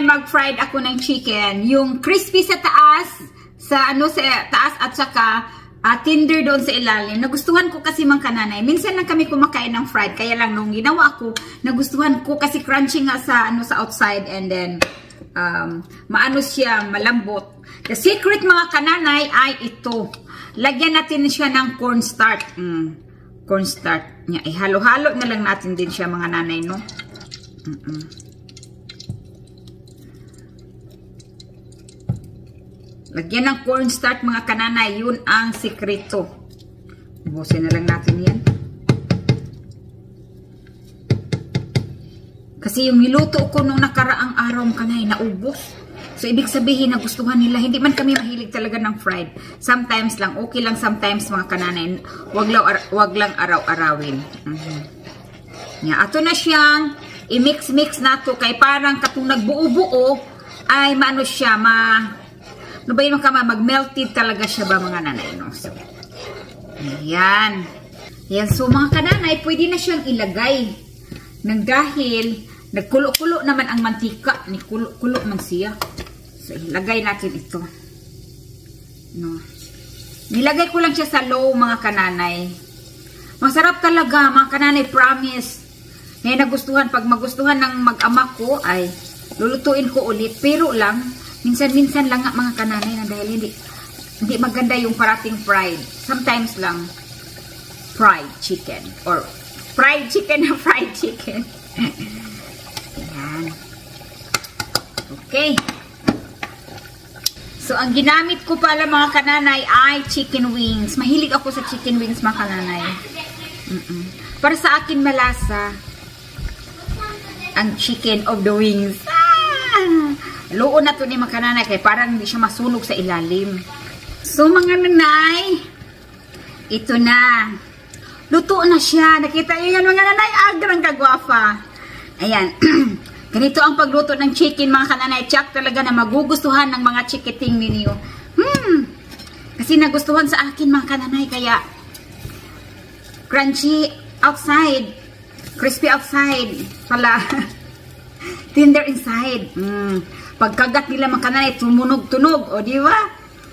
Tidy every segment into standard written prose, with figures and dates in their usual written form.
kananay mag-fried ako ng chicken. Yung crispy sa taas, sa taas at saka tender doon sa ilalim. Nagustuhan ko kasi mga kananay. Minsan lang kami kumakain ng fried, kaya lang nung ginawa ko, nagustuhan ko kasi crunchy nga sa sa outside, and then maano siya, malambot. The secret mga kananay ay ito. Lagyan natin siya ng cornstarch. Cornstarch. Halo-halo na lang natin din siya mga nanay, no? Lagyan ng cornstarch mga kananay. Yun ang sikreto. Ubusin na lang natin yan. Kasi yung niluto ko nung nakaraang araw mga kanay, naubos. So, ibig sabihin, nagustuhan nila. Hindi man kami mahilig talaga ng fried. Sometimes lang. Okay lang sometimes mga kananay. Wag lang araw-arawin. Ato na siyang i-mix-mix na to. Kay parang katong nagbuo-buo, ay maano siya, ano ba yun mag-melted talaga siya ba mga nanay, no? So, ayan. Ayan. So, mga kananay, pwede na siyang ilagay. Nang dahil, nagkulo-kulo naman ang mantika. Kulo man siya. So, ilagay natin ito. No. Nilagay ko lang siya sa low, mga kananay. Masarap talaga, mga kananay, promise. Ngayon nagustuhan, pag magustuhan ng mag-ama ko, ay lulutuin ko ulit. Pero lang, minsan-minsan lang nga mga kananay na dahil hindi maganda yung parating fried. Sometimes lang, fried chicken. Or, fried chicken na fried chicken. Ayan. Okay. So, ang ginamit ko pala mga kananay ay chicken wings. Mahilig ako sa chicken wings mga kananay. Para sa akin malasa ang chicken of the wings. Luon na to ni mga kananay kaya parang hindi siya masunog sa ilalim. So mga nanay, ito na. Luto na siya. Nakita nyo yan mga nanay? Agrang kagwafa. Ayan. Ganito ang pagluto ng chicken mga kananay. Tsak talaga na magugustuhan ng mga chikiting ninyo. Kasi nagustuhan sa akin mga kananay. Kaya crunchy outside. Crispy outside. Pala. Tender inside. Pagkagat nila mga kananay, tumunog-tunog. O diba?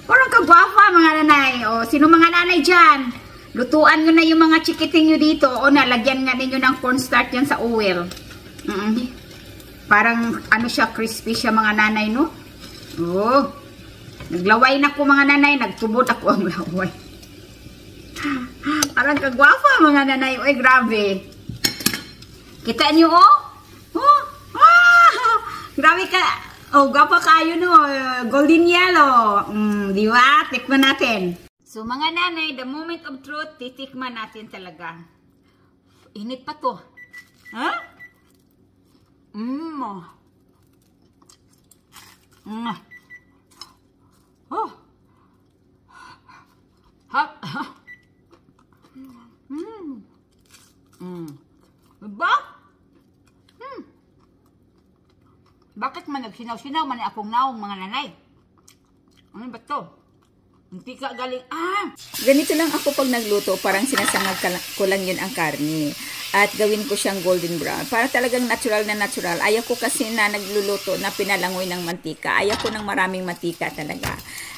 Parang kagwafa mga nanay. O sino mga nanay dyan? Lutuan nyo na yung mga chikiting nyo dito. O nalagyan nga ninyo ng cornstarch yan sa oil. Parang ano siya, crispy siya mga nanay, no? Oh. Naglaway na ko mga nanay. Nagtubod ako ang laway. Parang kagwafa mga nanay. Uy, grabe. Kita nyo, oh? Oh? Grabe ka. Oh, gwapa kayo, no? Golden yellow. Di ba? Tikman natin. So, mga nanay, the moment of truth, titikman natin talaga. Init pa to. Ha? Oh. Diba? Bakit man nagsinaw-sinaw man akong naong mga nanay? Ano ba to? Hindi ka galing. Ganito lang ako pag nagluto. Parang sinasangag ko lang yun ang karne. At gawin ko siyang golden brown. Para talagang natural na natural. Ayaw ko kasi na nagluluto na pinalangoy ng mantika. Ayaw ko ng maraming mantika talaga.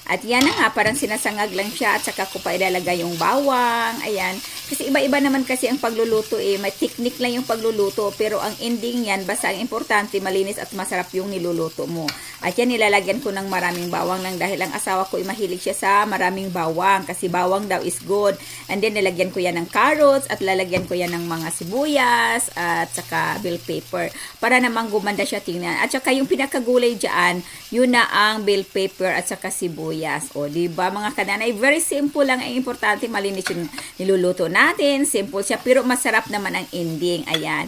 At yan na nga, parang sinasangag lang siya at saka ko pa ilalagay yung bawang. Ayan. Kasi iba-iba naman kasi ang pagluluto eh. May technique lang yung pagluluto. Pero ang ending yan, basta ang importante, malinis at masarap yung niluluto mo. At yan, nilalagyan ko ng maraming bawang lang dahil ang asawa ko ay mahilig siya sa maraming bawang. Kasi bawang daw is good. And then, nilagyan ko yan ng carrots at lalagyan ko yan ng mga sibuyas at saka bell pepper. Para namang gumanda siya tingnan. At saka yung pinakagulay dyan, yun na ang bell pepper at saka sibuyas. O, diba mga kananay? Very simple lang. Ang importante, malinis yung niluluto natin. Simple siya. Pero masarap naman ang ending. Ayan.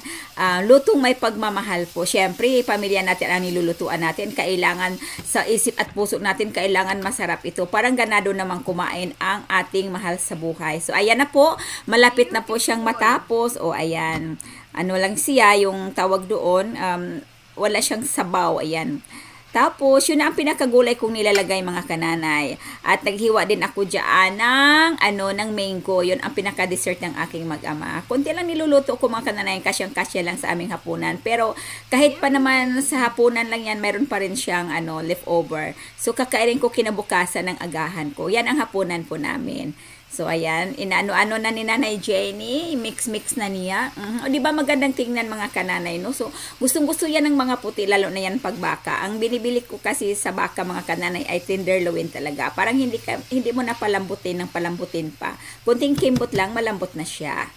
Lutong may pagmamahal po. Siyempre, pamilya natin ang nilulutuan natin. Kailangan sa isip at puso natin, kailangan masarap ito. Parang ganado naman kumain ang ating mahal sa buhay. So, ayan na po. Malapit na po siyang matapos. O, ayan. Ano lang siya, yung tawag doon, wala siyang sabaw. Ayan. Tapos, yun na ang pinakagulay kong nilalagay mga kananay. At naghiwa din ako dyan ng mango. Yun ang pinaka-dessert ng aking mag-ama. Kunti lang niluluto ko mga kananay, kasyang-kasya lang sa aming hapunan. Pero, kahit pa naman sa hapunan lang yan, mayroon pa rin siyang leftover. So, kakainin ko kinabukasan ng agahan ko. Yan ang hapunan po namin. So, ayan, inaano-ano na ni Nanay Jenny, mix-mix na niya. O, di ba magandang tingnan mga kananay, no? So, gustong-gusto yan ng mga puti, lalo na yan pag baka. Ang binibili ko kasi sa baka mga kananay ay tenderloin talaga. Parang hindi mo na palambutin ng palambutin pa. Kunting kimbot lang, malambot na siya.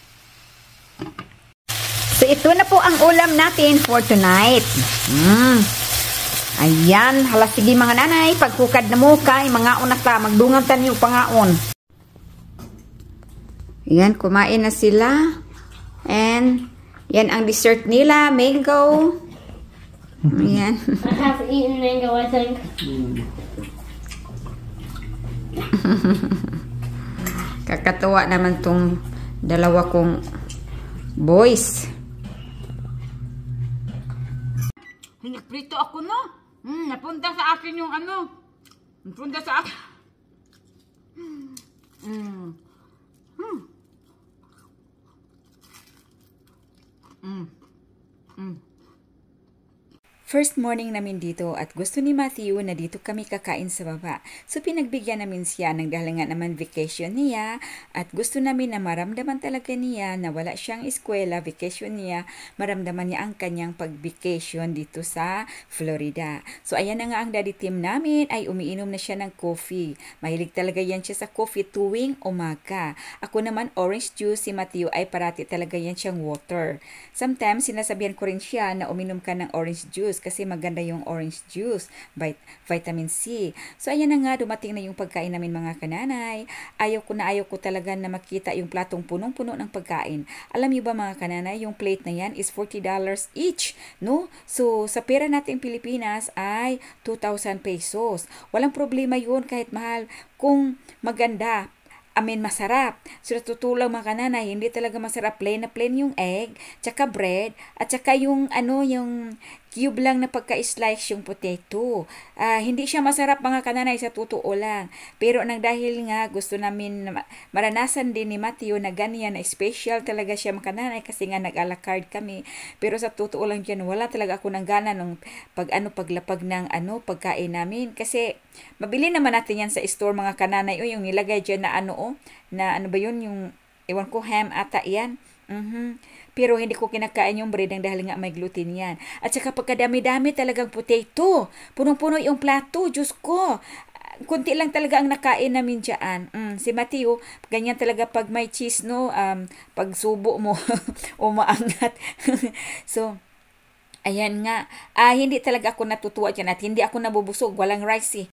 So, ito na po ang ulam natin for tonight. Ayan, hala sige mga nanay, pagkukad na mo kay mga unak ta, magdungan tayo pangaon. Yan, kumain na sila. And, yan ang dessert nila, mango. Ayan. I have eaten mango, I think. Kakatuwa naman tong dalawa kong boys. Pinagprito ako, no? Napunta sa akin yung Napunta sa akin. First morning namin dito at gusto ni Matthew na dito kami kakain sa baba. So pinagbigyan namin siya ng dahil nga naman vacation niya at gusto namin na maramdaman talaga niya na wala siyang eskwela, vacation niya, maramdaman niya ang kanyang pag-vacation dito sa Florida. So ayan na nga ang daddy team namin ay umiinom na siya ng coffee. Mahilig talaga yan siya sa coffee tuwing umaga. Ako naman orange juice, si Matthew ay parati talaga yan siyang water. Sometimes sinasabihan ko rin siya na uminom ka ng orange juice kasi maganda yung orange juice, vitamin C. So ayan na nga, dumating na yung pagkain namin mga kananay. Ayaw ko talaga na makita yung platong punong-puno ng pagkain. Alam niyo ba mga kananay, yung plate na yan is $40 each, no? So sa pera nating Pilipinas ay 2,000 pesos. Walang problema yun kahit mahal kung maganda. Masarap. So, natutulang mga kananay, hindi talaga masarap. Plain na plain yung egg, tsaka bread, at tsaka yung yung cube lang na pagka-slice yung potato. Hindi siya masarap mga kananay sa totoo lang. Pero nang dahil nga gusto namin maranasan din ni Matthew na ganyan, na special talaga siya mga kananay kasi nga nag-a la carte kami. Pero sa totoo lang dyan, wala talaga ako ng gana nung paglapag ng pagkain namin. Kasi mabili naman natin yan sa store mga kananay. O yung nilagay dyan na na ba yun, yung ewan ko, ham ata yan. Pero hindi ko kinakain yung bread dahil nga may gluten yan. At saka pagkadami-dami talagang potato. Punong-puno yung plato, Diyos ko. Kunti lang talaga ang nakain namin dyan. Si Matthew, ganyan talaga pag may cheese, no? Pag subo mo, umaangat. So, ayan nga. Hindi talaga ako natutuwa dyan at hindi ako nabubusog. Walang rice eh.